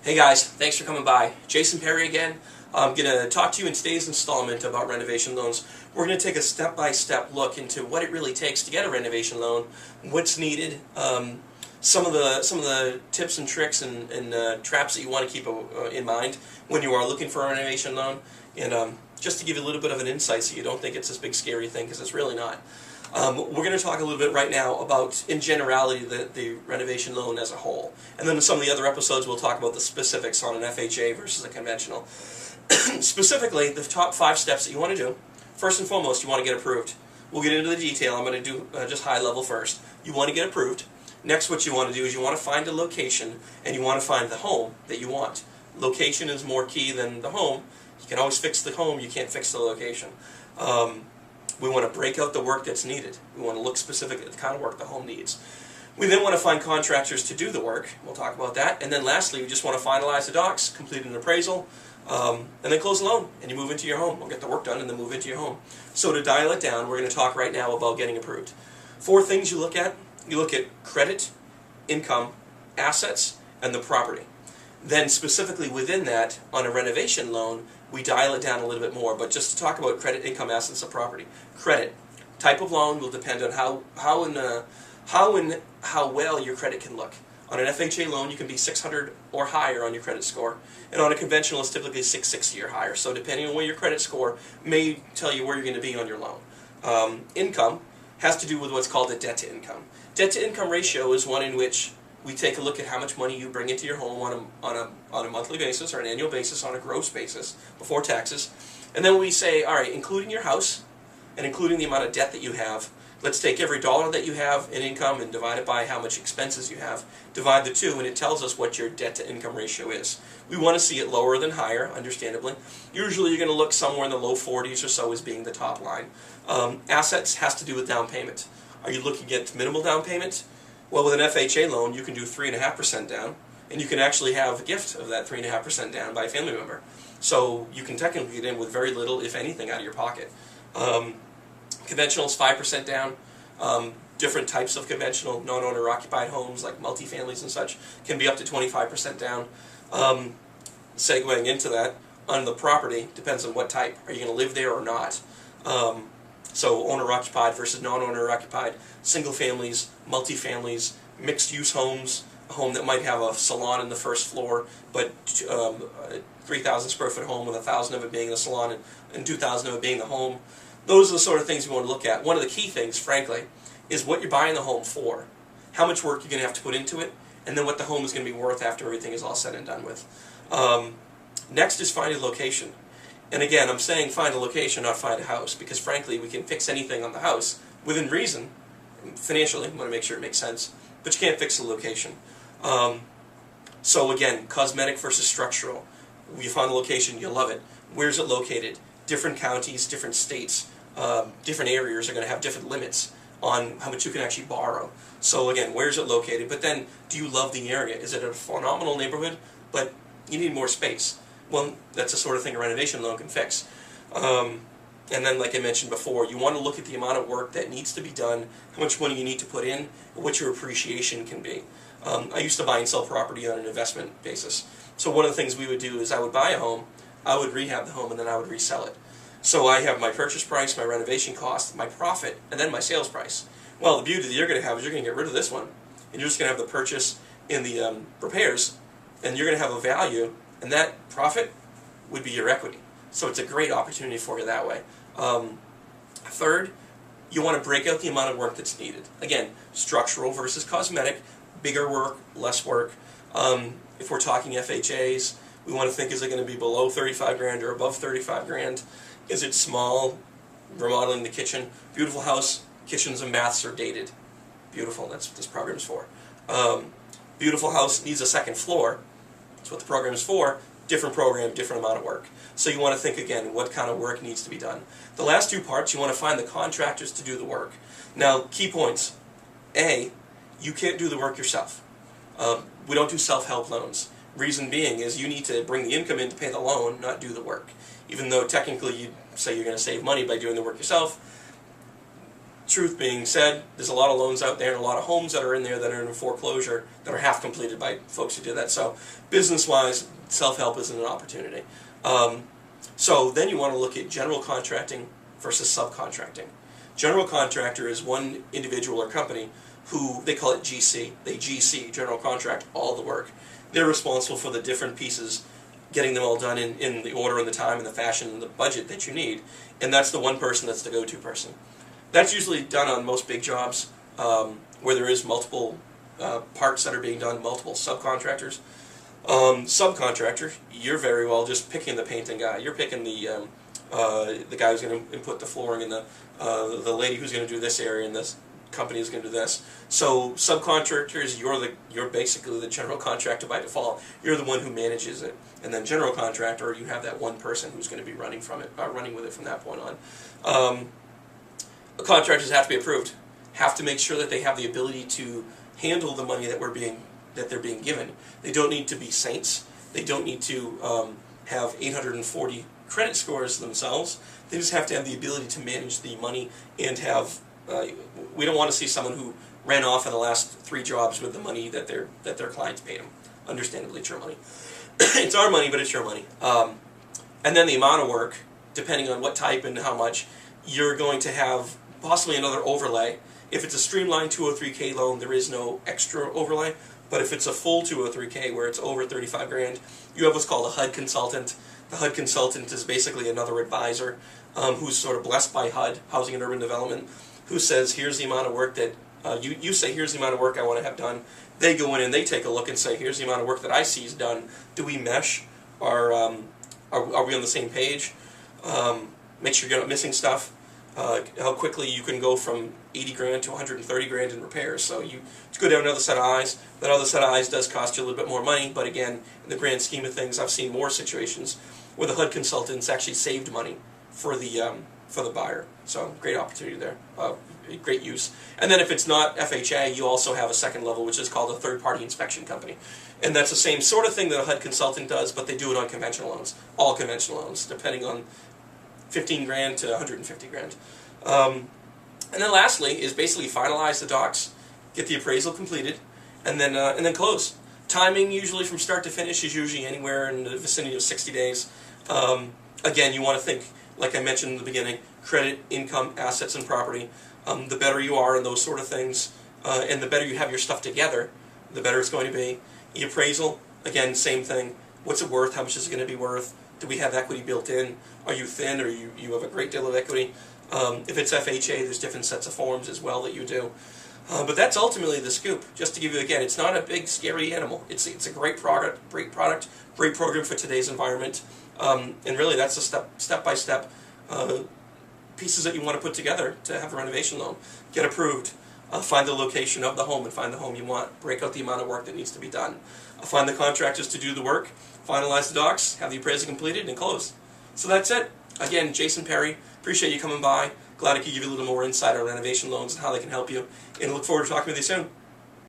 Hey guys, thanks for coming by. Jason Perry again. I'm going to talk to you in today's installment about renovation loans. We're going to take a step-by-step look into what it really takes to get a renovation loan, what's needed, some of the tips and tricks and traps that you want to keep in mind when you are looking for a renovation loan, and just to give you a little bit of an insight so you don't think it's this big scary thing, because it's really not. We're going to talk a little bit right now about, in generality, the renovation loan as a whole. And then in some of the other episodes we'll talk about the specifics on an FHA versus a conventional. Specifically, the top 5 steps that you want to do. First and foremost, you want to get approved. We'll get into the detail. I'm going to do just high level first. You want to get approved. Next, what you want to do is you want to find a location, and you want to find the home that you want. Location is more key than the home. You can always fix the home, you can't fix the location. We want to break out the work that's needed. We want to look specifically at the kind of work the home needs. We then want to find contractors to do the work. We'll talk about that. And then lastly, we just want to finalize the docs, complete an appraisal, and then close the loan, and you move into your home. We'll get the work done and then move into your home. So to dial it down, we're going to talk right now about getting approved. 4 things you look at. You look at credit, income, assets, and the property. Then specifically within that, on a renovation loan, we dial it down a little bit more. But just to talk about credit, income, assets, and property. Credit. Type of loan will depend on how well your credit can look. On an FHA loan, you can be 600 or higher on your credit score. And on a conventional, it's typically 660 or higher. So depending on where your credit score may tell you where you're going to be on your loan. Income has to do with what's called a debt-to-income. Debt-to-income ratio is one in which we take a look at how much money you bring into your home on a monthly basis or an annual basis, on a gross basis, before taxes. And then we say, all right, including your house and including the amount of debt that you have, let's take every dollar that you have in income and divide it by how much expenses you have. Divide the two, and it tells us what your debt-to-income ratio is. We want to see it lower than higher, understandably. Usually you're going to look somewhere in the low 40s or so as being the top line. Assets has to do with down payment. Are you looking at minimal down payment? Well, with an FHA loan, you can do 3.5% down, and you can actually have a gift of that 3.5% down by a family member. So you can technically get in with very little, if anything, out of your pocket. Conventional is 5% down. Different types of conventional, non-owner occupied homes like multifamilies and such can be up to 25% down. Segueing into that, on the property, depends on what type. Are you going to live there or not? So owner-occupied versus non-owner-occupied, single families, multifamilies, mixed-use homes, a home that might have a salon in the first floor, but 3,000 square foot home with 1,000 of it being the salon and 2,000 of it being the home. Those are the sort of things we want to look at. One of the key things, frankly, is what you're buying the home for, how much work you're going to have to put into it, and then what the home is going to be worth after everything is all said and done with. Next is find a location. And again, I'm saying find a location, not find a house, because frankly, we can fix anything on the house within reason. Financially, we want to make sure it makes sense, but you can't fix the location. So again, cosmetic versus structural. You find a location, you love it. Where's it located? Different counties, different states, different areas are going to have different limits on how much you can actually borrow. So again, where's it located? But then, do you love the area? Is it a phenomenal neighborhood, but you need more space? Well, that's the sort of thing a renovation loan can fix. And then, like I mentioned before, you want to look at the amount of work that needs to be done, how much money you need to put in, and what your appreciation can be. I used to buy and sell property on an investment basis. So one of the things we would do is I would buy a home, I would rehab the home, and then I would resell it. So I have my purchase price, my renovation cost, my profit, and then my sales price. Well, the beauty that you're going to have is you're going to get rid of this one, and you're just going to have the purchase in the repairs, and you're going to have a value, and that profit would be your equity. So it's a great opportunity for you that way. Third, you want to break out the amount of work that's needed. Again, structural versus cosmetic, bigger work, less work. If we're talking FHAs, we want to think, is it going to be below 35 grand or above 35 grand? Is it small, remodeling the kitchen? Beautiful house, kitchens and baths are dated. Beautiful, that's what this program's for. Beautiful house needs a second floor. That's what the program is for. Different program, different amount of work. So you want to think again, what kind of work needs to be done. The last 2 parts, you want to find the contractors to do the work. Now, key points. A, you can't do the work yourself. We don't do self-help loans. Reason being is you need to bring the income in to pay the loan, not do the work. Even though technically you say you're going to save money by doing the work yourself, truth being said, there's a lot of loans out there and a lot of homes that are in there that are in foreclosure that are half completed by folks who do that. So business-wise, self-help isn't an opportunity. So then you want to look at general contracting versus subcontracting. General contractor is one individual or company who, they call it GC. They GC, general contract, all the work. They're responsible for the different pieces, getting them all done in the order and the time and the fashion and the budget that you need. And that's the one person that's the go-to person. That's usually done on most big jobs where there is multiple parts that are being done, multiple subcontractors. Subcontractor, you're very well just picking the painting guy. You're picking the guy who's going to input the flooring and the lady who's going to do this area and this company is going to do this. So subcontractors, you're basically the general contractor by default. You're the one who manages it. And then general contractor, you have that one person who's going to be running with it from that point on. Contractors have to be approved. Have to make sure that they have the ability to handle the money that they're being given. They don't need to be saints. They don't need to have 840 credit scores themselves. They just have to have the ability to manage the money and have. We don't want to see someone who ran off in the last 3 jobs with the money that their clients paid them. Understandably, it's your money. It's our money, but it's your money. And then the amount of work, depending on what type and how much, you're going to have possibly another overlay. If it's a streamlined 203K loan, there is no extra overlay. But if it's a full 203K where it's over 35 grand, you have what's called a HUD consultant. The HUD consultant is basically another advisor who's sort of blessed by HUD, Housing and Urban Development, who says, here's the amount of work that, you say, here's the amount of work I want to have done. They go in and they take a look and say, here's the amount of work that I see is done. Do we mesh? Are we on the same page? Make sure you're not missing stuff. How quickly you can go from 80 grand to 130 grand in repairs. So you go down another set of eyes. That other set of eyes does cost you a little bit more money, but again, in the grand scheme of things, I've seen more situations where the HUD consultants actually saved money for the buyer. So great opportunity there, great use. And then if it's not FHA, you also have a second level, which is called a third-party inspection company. And that's the same sort of thing that a HUD consultant does, but they do it on conventional loans, all conventional loans, depending on 15 grand to 150 grand. And then lastly is basically finalize the docs, get the appraisal completed, and then close. Timing usually from start to finish is usually anywhere in the vicinity of 60 days. Again, you want to think, like I mentioned in the beginning, credit, income, assets, and property. The better you are in those sort of things, and the better you have your stuff together, the better it's going to be. The appraisal, again, same thing. What's it worth? How much is it going to be worth? Do we have equity built in? Are you thin, or you have a great deal of equity? If it's FHA, there's different sets of forms as well that you do. But that's ultimately the scoop. Just to give you, again, it's not a big, scary animal. It's a great product, great program for today's environment. And really, that's a step-by-step pieces that you want to put together to have a renovation loan. Get approved. Find the location of the home and find the home you want. Break out the amount of work that needs to be done. Find the contractors to do the work. Finalize the docs. Have the appraisal completed and close. So that's it. Again, Jason Perry. Appreciate you coming by. Glad I could give you a little more insight on renovation loans and how they can help you. And look forward to talking with you soon.